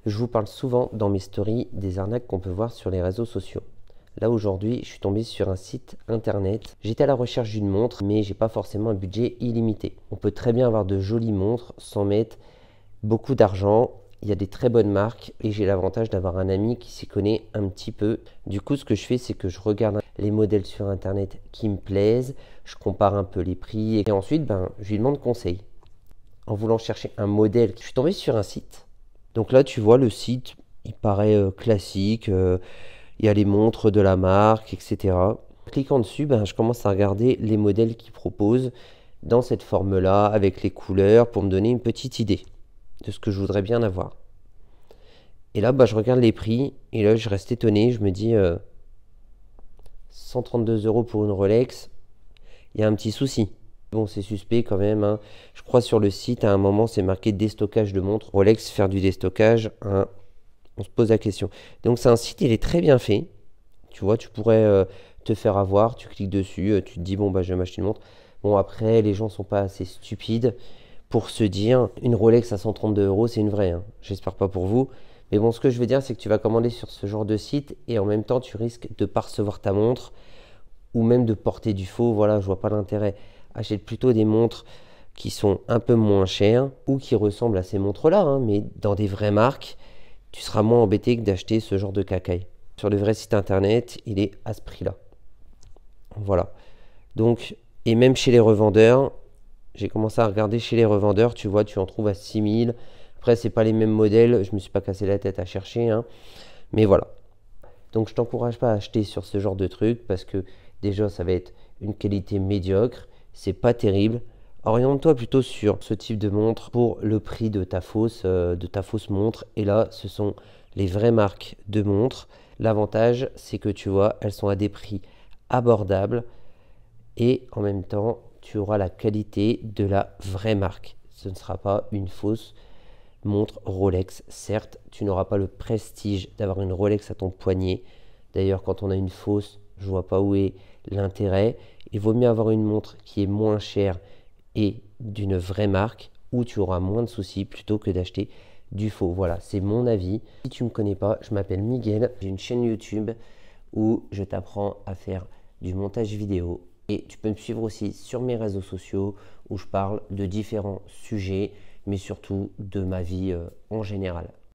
Je vous parle souvent dans mes stories des arnaques qu'on peut voir sur les réseaux sociaux. Là aujourd'hui, je suis tombé sur un site internet. J'étais à la recherche d'une montre, mais j'ai pas forcément un budget illimité. On peut très bien avoir de jolies montres sans mettre beaucoup d'argent. Il y a des très bonnes marques et j'ai l'avantage d'avoir un ami qui s'y connaît un petit peu. Du coup, ce que je fais, c'est que je regarde les modèles sur internet qui me plaisent, je compare un peu les prix et ensuite, je lui demande conseil. En voulant chercher un modèle, je suis tombé sur un site. Donc là, tu vois, le site, il paraît classique. Il y a les montres de la marque, etc. En cliquant dessus, je commence à regarder les modèles qu'ils proposent dans cette forme-là, avec les couleurs, pour me donner une petite idée de ce que je voudrais bien avoir. Et là, je regarde les prix, et là, je reste étonné. Je me dis, 132 € pour une Rolex, il y a un petit souci. Bon, c'est suspect quand même, hein. Je crois sur le site, à un moment, c'est marqué déstockage de montres. Rolex, faire du déstockage, hein, on se pose la question. Donc, c'est un site, il est très bien fait. Tu vois, tu pourrais te faire avoir, tu cliques dessus, tu te dis, bon, je vais m'acheter une montre. Bon, après, les gens sont pas assez stupides pour se dire, une Rolex à 132 €, c'est une vraie, hein. J'espère pas pour vous. Mais bon, ce que je veux dire, c'est que tu vas commander sur ce genre de site et en même temps, tu risques de pas recevoir ta montre ou même de porter du faux. Voilà, je vois pas l'intérêt. Achète plutôt des montres qui sont un peu moins chères ou qui ressemblent à ces montres-là, hein, mais dans des vraies marques, tu seras moins embêté que d'acheter ce genre de cacaille. Sur le vrai site internet, il est à ce prix-là. Voilà. Donc, et même chez les revendeurs, j'ai commencé à regarder chez les revendeurs, tu vois, tu en trouves à 6000. Après, c'est pas les mêmes modèles, je me suis pas cassé la tête à chercher, hein. Mais voilà. Donc, je t'encourage pas à acheter sur ce genre de truc parce que déjà, ça va être une qualité médiocre, c'est pas terrible. Oriente-toi plutôt sur ce type de montre pour le prix de ta fausse montre. Et là, ce sont les vraies marques de montres. L'avantage, c'est que tu vois, elles sont à des prix abordables et en même temps, tu auras la qualité de la vraie marque. Ce ne sera pas une fausse montre Rolex. Certes, tu n'auras pas le prestige d'avoir une Rolex à ton poignet. D'ailleurs, quand on a une fausse, je ne vois pas où est l'intérêt. Il vaut mieux avoir une montre qui est moins chère et d'une vraie marque où tu auras moins de soucis plutôt que d'acheter du faux. Voilà, c'est mon avis. Si tu ne me connais pas, je m'appelle Miguel. J'ai une chaîne YouTube où je t'apprends à faire du montage vidéo. Et tu peux me suivre aussi sur mes réseaux sociaux où je parle de différents sujets, mais surtout de ma vie en général.